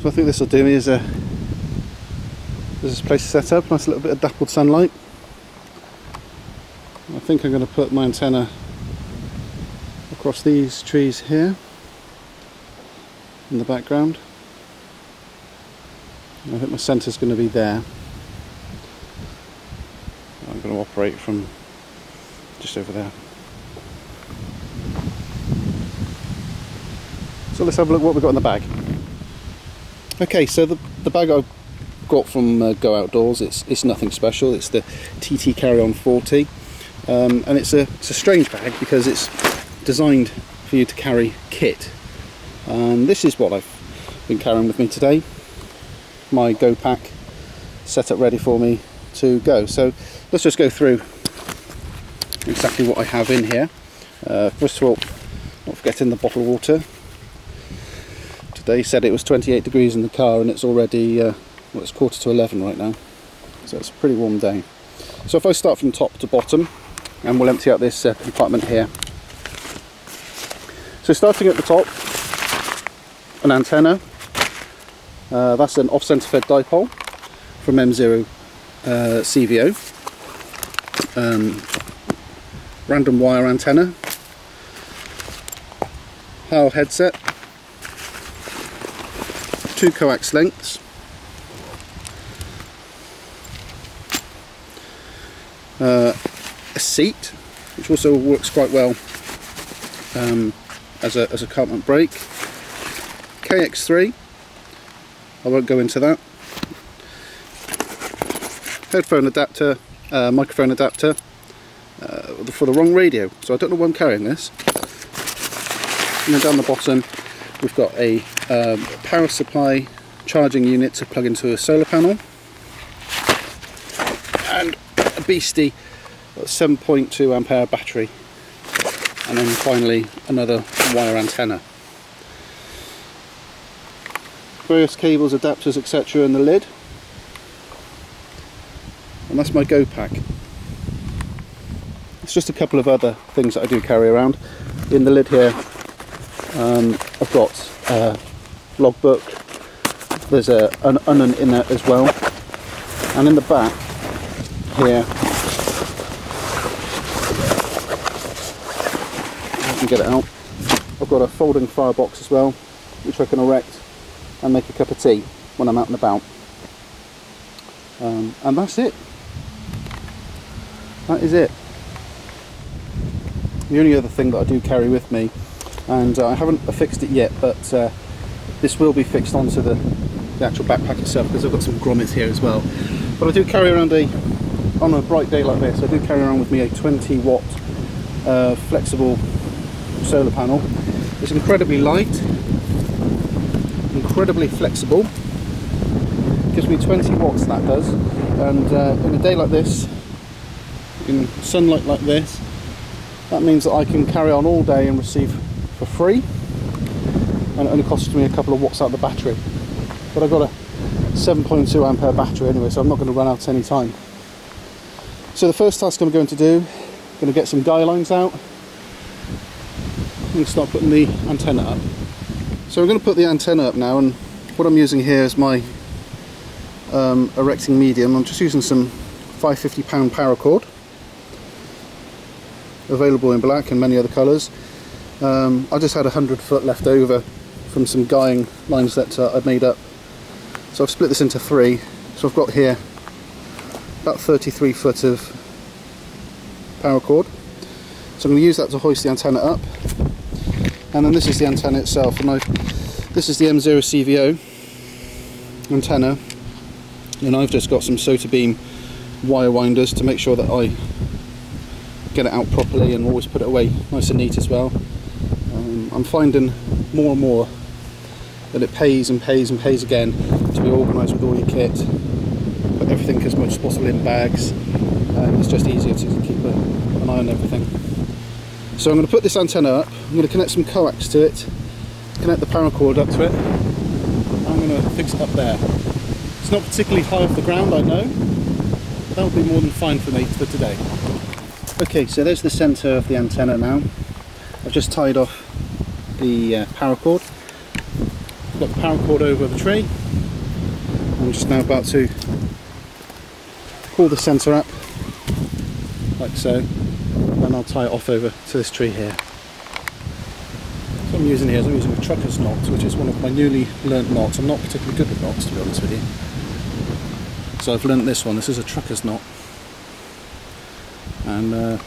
So I think this will do me as a place to set up. Nice little bit of dappled sunlight. I think I'm going to put my antenna across these trees here in the background. And I think my centre's going to be there. I'm going to operate from just over there. So let's have a look what we've got in the bag. Okay, so the bag I've got from Go Outdoors, it's nothing special. It's the TT Carry-On 40, and it's a strange bag because it's designed for you to carry kit. And this is what I've been carrying with me today. My Go Pack set up ready for me to go. So let's just go through exactly what I have in here. First of all, not forgetting the bottled water. Today said it was 28 degrees in the car and it's already well, it's 11:15 right now, so it's a pretty warm day. So if I start from top to bottom, and we'll empty out this compartment here. So starting at the top, an antenna. That's an off-center fed dipole from M0 CVO. Random wire antenna. Howell headset. 2 coax lengths. A seat, which also works quite well as a compartment brake. KX3, I won't go into that. Headphone adapter, microphone adapter for the wrong radio, so I don't know why I'm carrying this. And then down the bottom we've got a power supply charging unit to plug into a solar panel, and a beastie 7.2 ampere battery, and then finally another wire antenna. Various cables, adapters, etc. in the lid, and that's my Go Pack. It's just a couple of other things that I do carry around. In the lid here I've got a logbook, there's an onion in there as well, and in the back here, I can get it out, I've got a folding firebox as well, which I can erect and make a cup of tea when I'm out and about. And that's it. That is it. The only other thing that I do carry with me, and I haven't affixed it yet, but this will be fixed onto the actual backpack itself, because I've got some grommets here as well. But I do carry around on a bright day like this, I do carry around with me a 20 watt flexible solar panel. It's incredibly light, incredibly flexible, gives me 20 watts, that does, and in a day like this, in sunlight like this, that means that I can carry on all day and receive for free, and it only costs me a couple of watts out of the battery. But I've got a 7.2 ampere battery anyway, so I'm not going to run out any time. So the first task I'm going to do, I'm going to get some guy lines out and start putting the antenna up. So I'm going to put the antenna up now, and what I'm using here is my erecting medium. I'm just using some 550 pound paracord, available in black and many other colours. I just had 100 foot left over from some guying lines that I'd made up, so I've split this into 3. So I've got here about 33 foot of paracord, so I'm going to use that to hoist the antenna up. And then this is the antenna itself, and this is the M0 CVO antenna, and I've just got some SOTA beam wire winders to make sure that I get it out properly and always put it away nice and neat as well. I'm finding more and more that it pays and pays and pays again to be organised with all your kit, put everything as much as possible in bags, and it's just easier to keep an eye on everything. So I'm going to put this antenna up, I'm going to connect some coax to it, connect the paracord up to it, and I'm going to fix it up there. It's not particularly high off the ground, I know, but that'll be more than fine for me for today. Okay, so there's the centre of the antenna now. I've just tied off the paracord. got the power cord over the tree. I'm just now about to pull the sensor up, like so, and I'll tie it off over to this tree here. So what I'm using here is I'm using a trucker's knot, which is one of my newly learnt knots. I'm not particularly good with knots, to be honest with you. So I've learnt this one. This is a trucker's knot, and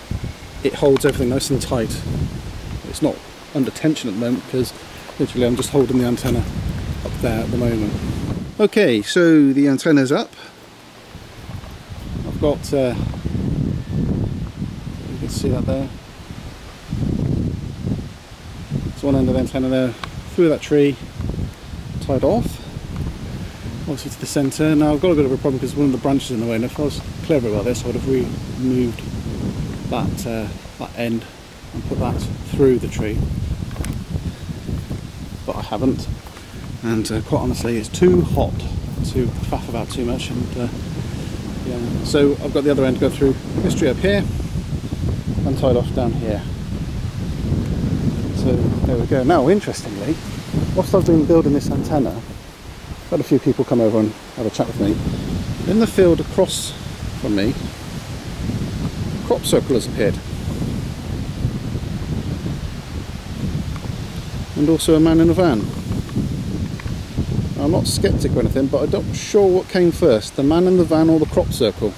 it holds everything nice and tight. It's not under tension at the moment because literally I'm just holding the antenna up there at the moment. Okay, so the antenna's up. I've got, you can see that there. It's one end of the antenna there, through that tree, tied off, obviously to the centre. Now I've got a bit of a problem because one of the branches in the way, and if I was clever about this I would have removed that end and put that through the tree, but I haven't, and quite honestly it's too hot to faff about too much, and yeah. So I've got the other end to go through this tree up here and tied off down here. So there we go. Now interestingly, whilst I've been building this antenna, I've had a few people come over and have a chat with me. In the field across from me, a crop circle has appeared. And also a man in a van. I'm not sceptic or anything, but I'm not sure what came first, the man in the van or the crop circle.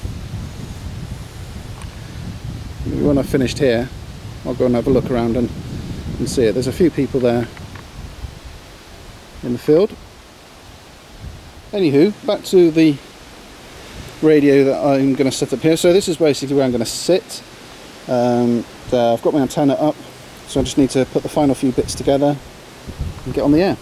Maybe when I've finished here, I'll go and have a look around and see it. There's a few people there in the field. Anywho, back to the radio that I'm going to set up here. So this is basically where I'm going to sit. I've got my antenna up, so I just need to put the final few bits together and get on the air.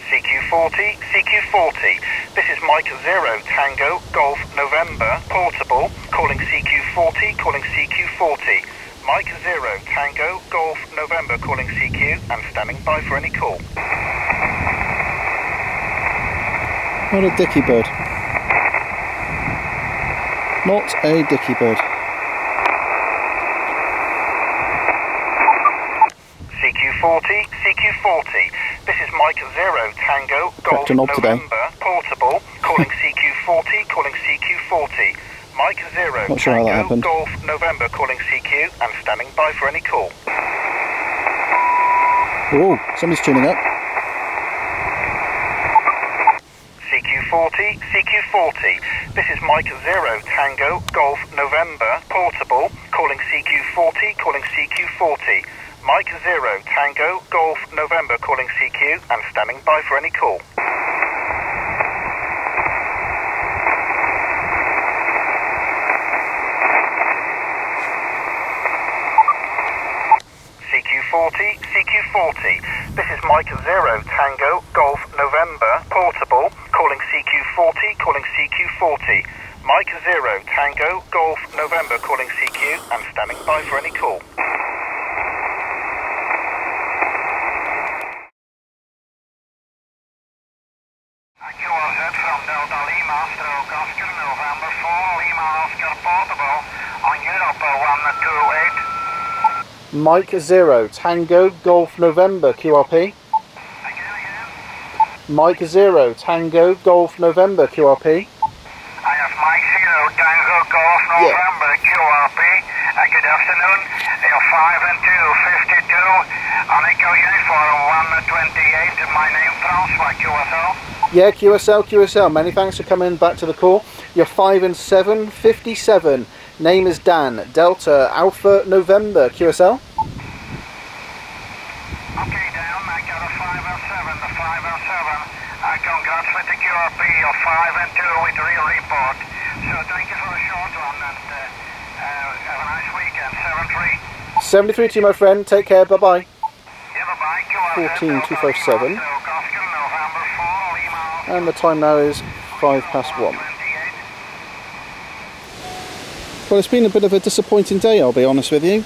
CQ40, CQ40. This is Mike 0 Tango Golf November Portable, calling CQ40, calling CQ40. Mike 0 Tango Golf November, calling CQ and standing by for any call. Not a dicky bird. Not a dicky bird. CQ40, CQ40. This is Mike 0 Tango Golf November Portable, calling CQ40, calling CQ40. Mike 0 Not sure how that Tango happened. Golf November, calling CQ and standing by for any call. Oh, somebody's tuning up. CQ40, CQ40. This is Mike 0 Tango Golf November Portable, calling CQ40, calling CQ40. Mike 0 Tango Golf November, calling CQ and standing by for any call. CQ40, CQ40. This is Mike 0 Tango Golf November Portable, calling CQ40, calling CQ40. Mike 0 Tango Golf November, calling CQ and standing by for any call. From Delta Lima, stroke Oscar November 4, Lima Oscar Portable, on Europe 128. Mike 0 Tango Golf November QRP. Mike 0 Tango Golf November QRP. I have Mike 0 Tango Golf November QRP. Good afternoon. You're 5 and 2, 52. On Echo Uniform 128. My name Francois QSL. Yeah, QSL. Many thanks for coming back to the call. You're 5 and 7, 57. Name is Dan. Delta Alpha November QSL. Okay, Dan. I got a 5 and 7. The 5 and 7. Congrats with the QRP. You're 5 and 2 with real report. So thank you for the short one and have a nice weekend. 7-3. 73 to you, my friend. Take care. Bye bye. Yeah, bye-bye. 14257. And the time now is 1:05. Well, it's been a bit of a disappointing day, I'll be honest with you.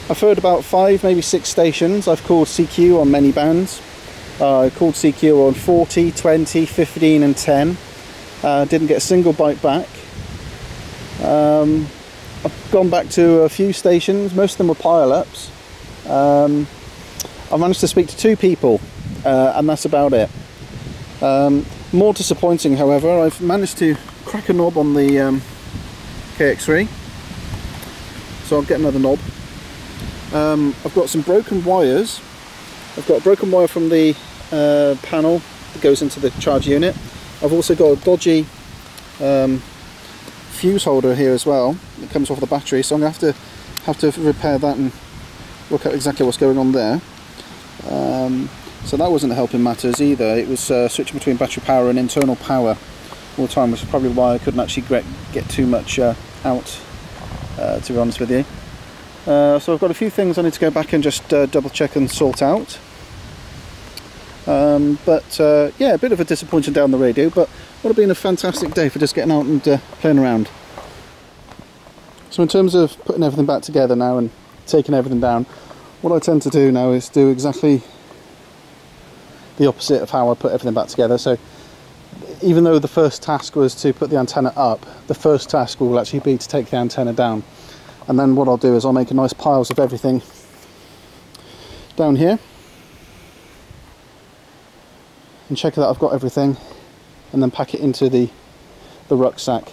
I've heard about 5, maybe 6 stations. I've called CQ on many bands. I called CQ on 40, 20, 15 and 10. Didn't get a single bite back. I've gone back to a few stations. Most of them were pile-ups. I've managed to speak to 2 people, and that's about it. More disappointing, however, I've managed to crack a knob on the KX3, so I'll get another knob. I've got some broken wires. I've got a broken wire from the panel that goes into the charge unit. I've also got a dodgy fuse holder here as well that comes off the battery, so I'm going to have to repair that and work out exactly what's going on there. So that wasn't helping matters either. It was switching between battery power and internal power all the time, which is probably why I couldn't actually get too much out, to be honest with you. So I've got a few things I need to go back and just double check and sort out. Yeah, a bit of a disappointing down the radio, but would have been a fantastic day for just getting out and playing around. So in terms of putting everything back together now and taking everything down, what I tend to do now is do exactly the opposite of how I put everything back together. So even though the first task was to put the antenna up, the first task will actually be to take the antenna down. And then what I'll do is I'll make a nice piles of everything down here and check that I've got everything, and then pack it into the rucksack,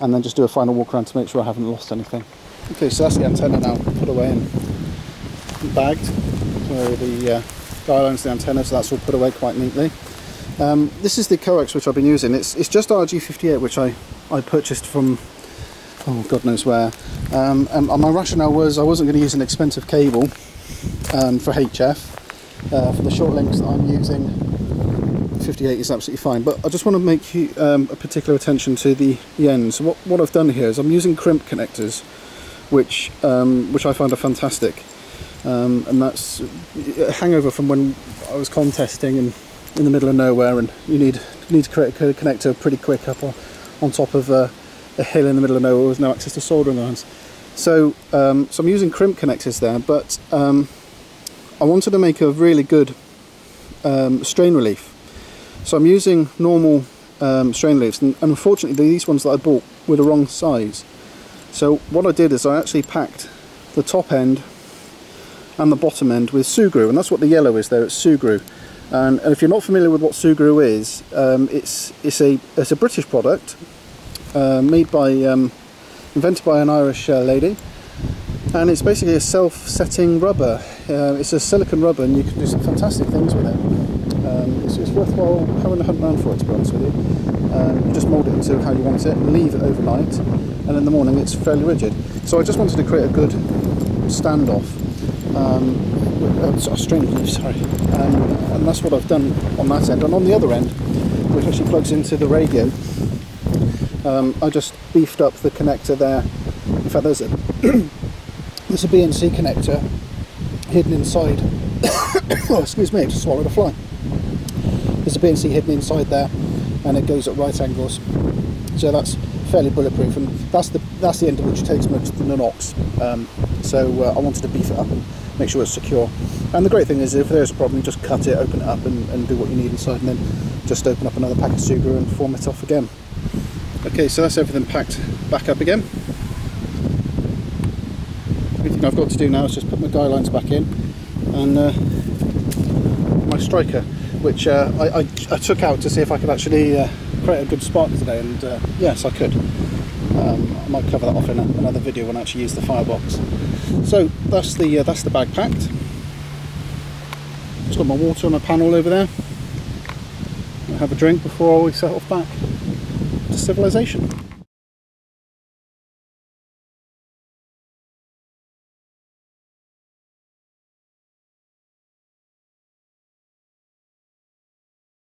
and then just do a final walk around to make sure I haven't lost anything. Okay, so that's the antenna now put away and bagged. So the guy lines the antenna, so that's all put away quite neatly. This is the coax which I've been using. It's just RG58, which I purchased from, oh God knows where. And my rationale was I wasn't going to use an expensive cable for HF. For the short links that I'm using, 58 is absolutely fine, but I just want to make you, a particular attention to the ends. So what I've done here is I'm using crimp connectors, which I find are fantastic, and that's a hangover from when I was contesting and in the middle of nowhere, and you need to create a connector pretty quick up on top of a hill in the middle of nowhere with no access to soldering irons. So I'm using crimp connectors there, but I wanted to make a really good strain relief. So I'm using normal strain reliefs, and unfortunately these ones that I bought were the wrong size. So what I did is I actually packed the top end and the bottom end with Sugru, and that's what the yellow is there. It's Sugru. And if you're not familiar with what Sugru is, it's a British product made by invented by an Irish lady, and it's basically a self-setting rubber. It's a silicone rubber, and you can do some fantastic things with it. It's worthwhile having a hunt around for it, to be honest with you. You just mould it into how you want it, leave it overnight, and in the morning it's fairly rigid. So I just wanted to create a good standoff, string relief, sorry, and that's what I've done on that end. And on the other end, which actually plugs into the radio, I just beefed up the connector there. In fact, there's a BNC connector hidden inside. Oh, excuse me, I just swallowed a fly. There's a BNC hidden inside there, and it goes at right angles, so that's fairly bulletproof, and that's the end of which takes most of the knocks. So I wanted to beef it up and make sure it's secure. And the great thing is, if there's a problem, you just cut it, open it up, and do what you need inside, and then just open up another pack of Sugru and form it off again. Okay, so that's everything packed back up again. Everything I've got to do now is just put my guy lines back in, and my striker, which I took out to see if I could actually create a good spark today, and yes, I could. I might cover that off in another video when I actually use the firebox. So that's the bag packed. Just got my water on my panel over there. I'll have a drink before we set off back to civilization.